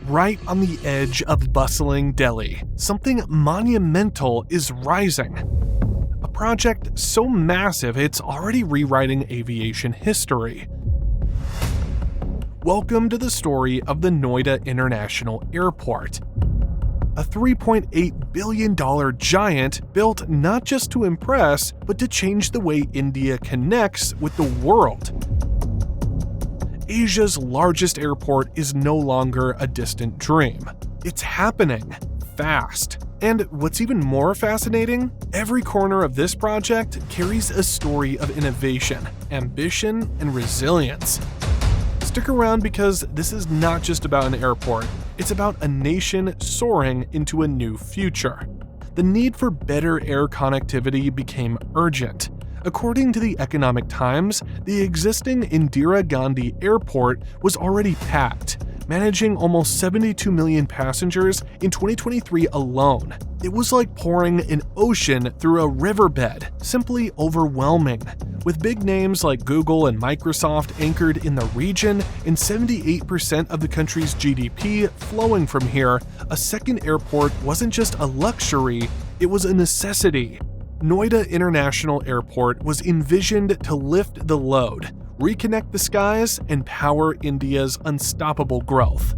Right on the edge of bustling Delhi, something monumental is rising. A project so massive it's already rewriting aviation history. Welcome to the story of the NOIDA International Airport. A $3.8 billion giant built not just to impress, but to change the way India connects with the world. Asia's largest airport is no longer a distant dream. It's happening fast. And what's even more fascinating, every corner of this project carries a story of innovation, ambition, and resilience. Stick around because this is not just about an airport, it's about a nation soaring into a new future. The need for better air connectivity became urgent. According to the Economic Times, the existing Indira Gandhi Airport was already packed, managing almost 72 million passengers in 2023 alone. It was like pouring an ocean through a riverbed, simply overwhelming. With big names like Google and Microsoft anchored in the region and 78% of the country's GDP flowing from here, a second airport wasn't just a luxury, it was a necessity. NOIDA International Airport was envisioned to lift the load, reconnect the skies, and power India's unstoppable growth.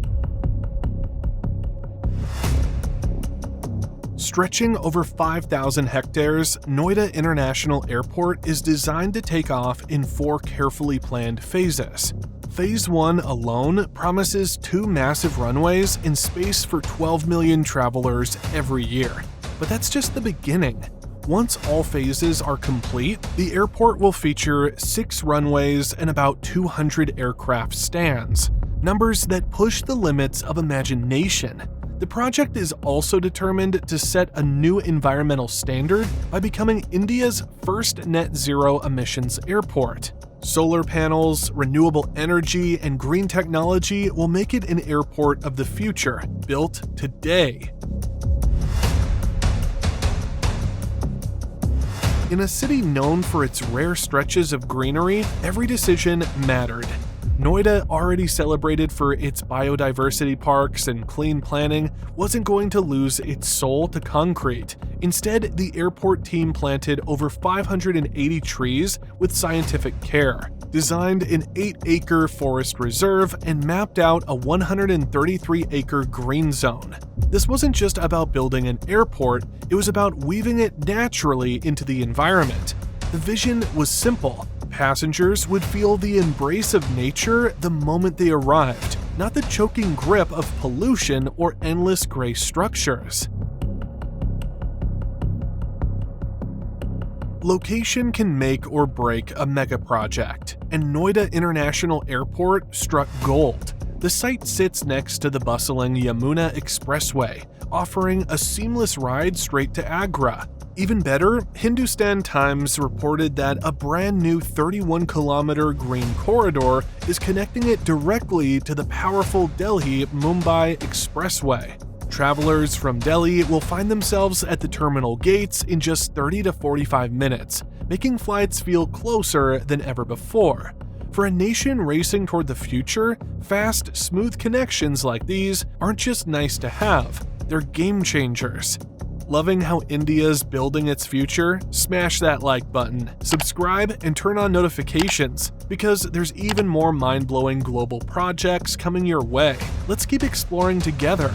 Stretching over 5,000 hectares, NOIDA International Airport is designed to take off in 4 carefully planned phases. Phase 1 alone promises 2 massive runways and space for 12 million travelers every year. But that's just the beginning. Once all phases are complete, the airport will feature 6 runways and about 200 aircraft stands, numbers that push the limits of imagination. The project is also determined to set a new environmental standard by becoming India's first net zero emissions airport. Solar panels, renewable energy, and green technology will make it an airport of the future, built today. In a city known for its rare stretches of greenery, every decision mattered. NOIDA, already celebrated for its biodiversity parks and clean planning, wasn't going to lose its soul to concrete. Instead, the airport team planted over 580 trees with scientific care, designed an 8-acre forest reserve, and mapped out a 133-acre green zone. This wasn't just about building an airport, it was about weaving it naturally into the environment. The vision was simple. Passengers would feel the embrace of nature the moment they arrived, not the choking grip of pollution or endless gray structures. Location can make or break a mega project, and NOIDA International Airport struck gold. The site sits next to the bustling Yamuna Expressway, offering a seamless ride straight to Agra. Even better, Hindustan Times reported that a brand new 31-kilometer green corridor is connecting it directly to the powerful Delhi-Mumbai Expressway. Travelers from Delhi will find themselves at the terminal gates in just 30 to 45 minutes, making flights feel closer than ever before. For a nation racing toward the future, fast, smooth connections like these aren't just nice to have, they're game changers. Loving how India's building its future? Smash that like button, subscribe, and turn on notifications, because there's even more mind-blowing global projects coming your way. Let's keep exploring together.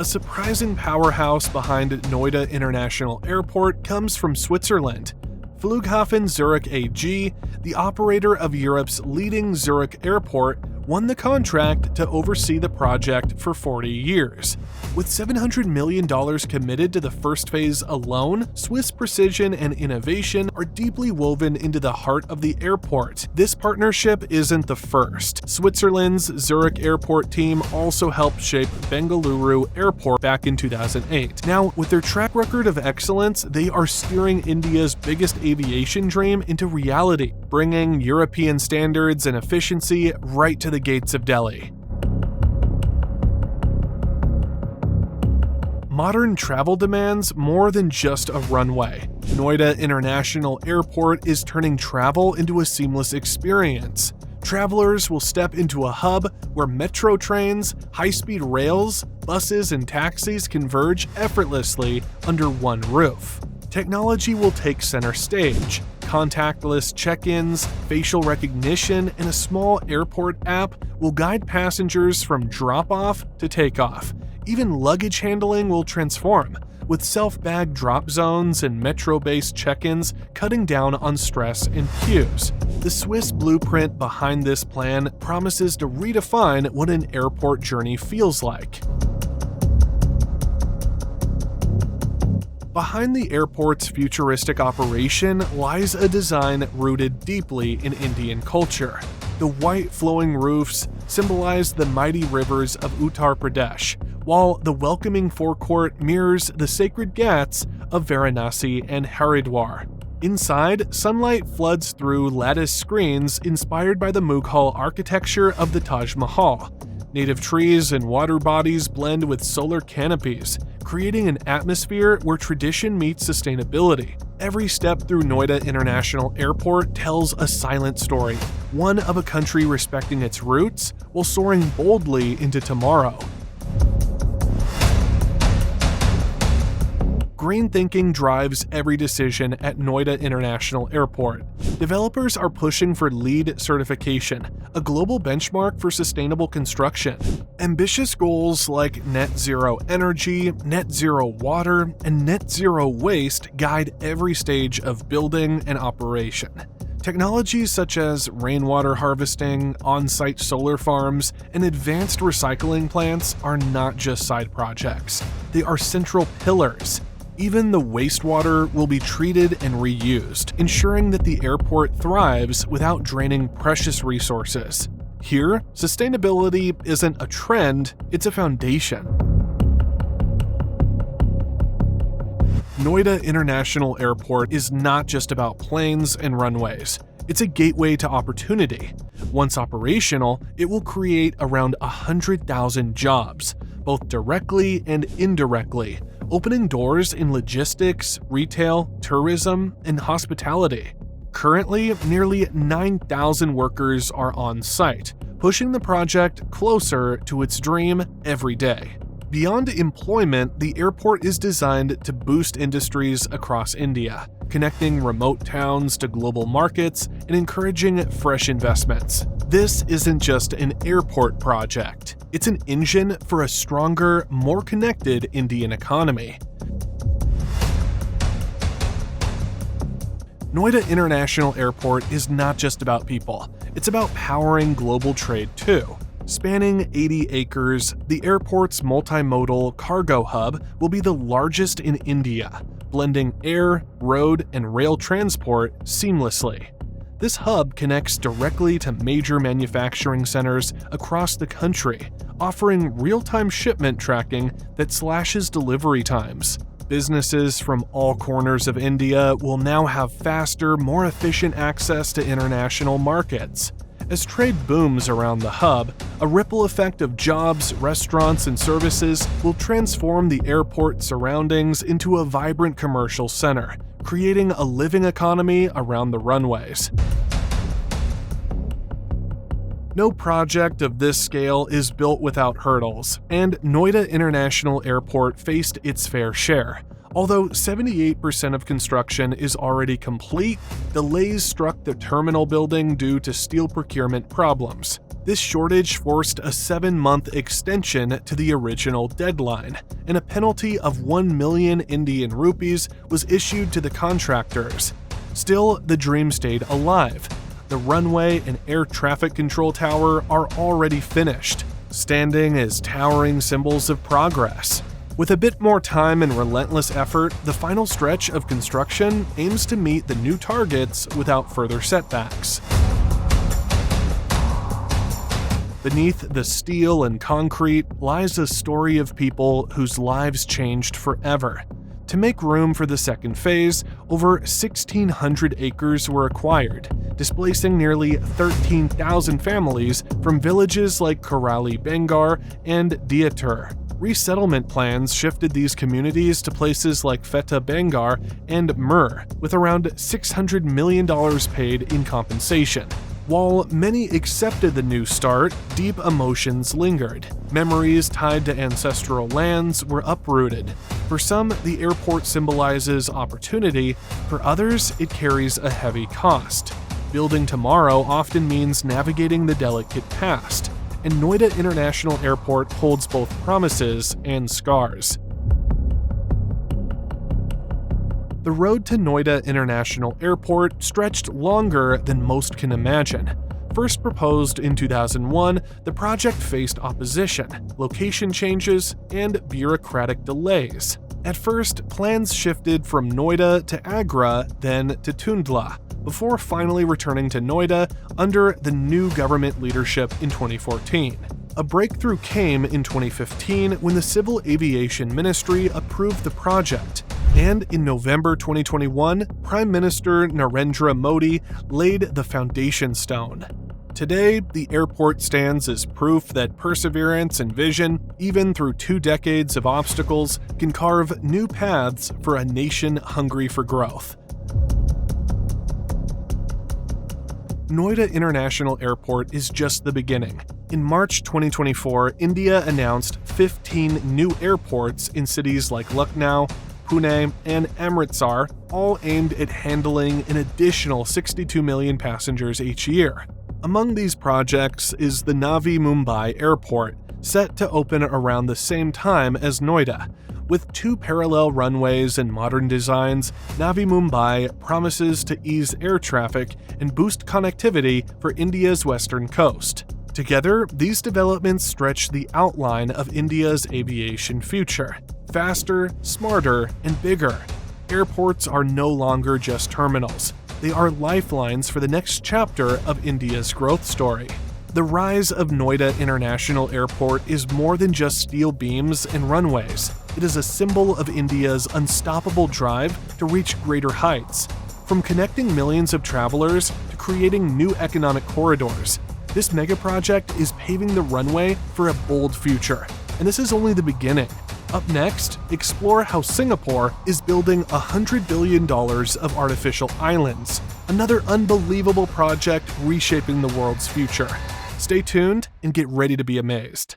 A surprising powerhouse behind NOIDA International Airport comes from Switzerland. Flughafen Zurich AG, the operator of Europe's leading Zurich Airport, won the contract to oversee the project for 40 years. With $700 million committed to the first phase alone, Swiss precision and innovation are deeply woven into the heart of the airport. This partnership isn't the first. Switzerland's Zurich Airport team also helped shape Bengaluru Airport back in 2008. Now, with their track record of excellence, they are steering India's biggest aviation dream into reality, bringing European standards and efficiency right to the gates of Delhi. Modern travel demands more than just a runway. NOIDA International Airport is turning travel into a seamless experience. Travelers will step into a hub where metro trains, high-speed rails, buses, and taxis converge effortlessly under one roof. Technology will take center stage. Contactless check-ins, facial recognition, and a small airport app will guide passengers from drop-off to takeoff. Even luggage handling will transform, with self-bag drop zones and metro-based check-ins cutting down on stress and queues. The Swiss blueprint behind this plan promises to redefine what an airport journey feels like. Behind the airport's futuristic operation lies a design rooted deeply in Indian culture. The white flowing roofs symbolize the mighty rivers of Uttar Pradesh, while the welcoming forecourt mirrors the sacred ghats of Varanasi and Haridwar. Inside, sunlight floods through lattice screens inspired by the Mughal architecture of the Taj Mahal. Native trees and water bodies blend with solar canopies, creating an atmosphere where tradition meets sustainability. Every step through NOIDA International Airport tells a silent story, one of a country respecting its roots while soaring boldly into tomorrow. Green thinking drives every decision at NOIDA International Airport. Developers are pushing for LEED certification, a global benchmark for sustainable construction. Ambitious goals like net zero energy, net zero water, and net zero waste guide every stage of building and operation. Technologies such as rainwater harvesting, on-site solar farms, and advanced recycling plants are not just side projects. They are central pillars. Even the wastewater will be treated and reused, ensuring that the airport thrives without draining precious resources. Here, sustainability isn't a trend, it's a foundation. NOIDA International Airport is not just about planes and runways. It's a gateway to opportunity. Once operational, it will create around 100,000 jobs, both directly and indirectly, opening doors in logistics, retail, tourism, and hospitality. Currently, nearly 9,000 workers are on site, pushing the project closer to its dream every day. Beyond employment, the airport is designed to boost industries across India, connecting remote towns to global markets and encouraging fresh investments. This isn't just an airport project. It's an engine for a stronger, more connected Indian economy. NOIDA International Airport is not just about people. It's about powering global trade too. Spanning 80 acres, the airport's multimodal cargo hub will be the largest in India, blending air, road, and rail transport seamlessly. This hub connects directly to major manufacturing centers across the country, offering real-time shipment tracking that slashes delivery times. Businesses from all corners of India will now have faster, more efficient access to international markets. As trade booms around the hub, a ripple effect of jobs, restaurants, and services will transform the airport surroundings into a vibrant commercial center, creating a living economy around the runways. No project of this scale is built without hurdles, and NOIDA International Airport faced its fair share. Although 78% of construction is already complete, delays struck the terminal building due to steel procurement problems. This shortage forced a 7-month extension to the original deadline, and a penalty of 1 million Indian rupees was issued to the contractors. Still, the dream stayed alive. The runway and air traffic control tower are already finished, standing as towering symbols of progress. With a bit more time and relentless effort, the final stretch of construction aims to meet the new targets without further setbacks. Beneath the steel and concrete lies a story of people whose lives changed forever. To make room for the second phase, over 1,600 acres were acquired, displacing nearly 13,000 families from villages like Karali Bengar and Diatur. Resettlement plans shifted these communities to places like Feta Bengar and Mur, with around $600 million paid in compensation. While many accepted the new start, deep emotions lingered. Memories tied to ancestral lands were uprooted. For some, the airport symbolizes opportunity. For others, it carries a heavy cost. Building tomorrow often means navigating the delicate past, and NOIDA International Airport holds both promises and scars. The road to NOIDA International Airport stretched longer than most can imagine. First proposed in 2001, the project faced opposition, location changes, and bureaucratic delays. At first, plans shifted from NOIDA to Agra, then to Tundla, before finally returning to NOIDA under the new government leadership in 2014. A breakthrough came in 2015 when the Civil Aviation Ministry approved the project. And in November 2021, Prime Minister Narendra Modi laid the foundation stone. Today, the airport stands as proof that perseverance and vision, even through 2 decades of obstacles, can carve new paths for a nation hungry for growth. NOIDA International Airport is just the beginning. In March 2024, India announced 15 new airports in cities like Lucknow, Pune, and Amritsar, all aimed at handling an additional 62 million passengers each year. Among these projects is the Navi Mumbai Airport, set to open around the same time as NOIDA. With 2 parallel runways and modern designs, Navi Mumbai promises to ease air traffic and boost connectivity for India's western coast. Together, these developments stretch the outline of India's aviation future. Faster, smarter, and bigger. Airports are no longer just terminals. They are lifelines for the next chapter of India's growth story. The rise of NOIDA International Airport is more than just steel beams and runways. It is a symbol of India's unstoppable drive to reach greater heights. From connecting millions of travelers to creating new economic corridors, this megaproject is paving the runway for a bold future. And this is only the beginning. Up next, explore how Singapore is building $100 billion of artificial islands, another unbelievable project reshaping the world's future. Stay tuned and get ready to be amazed.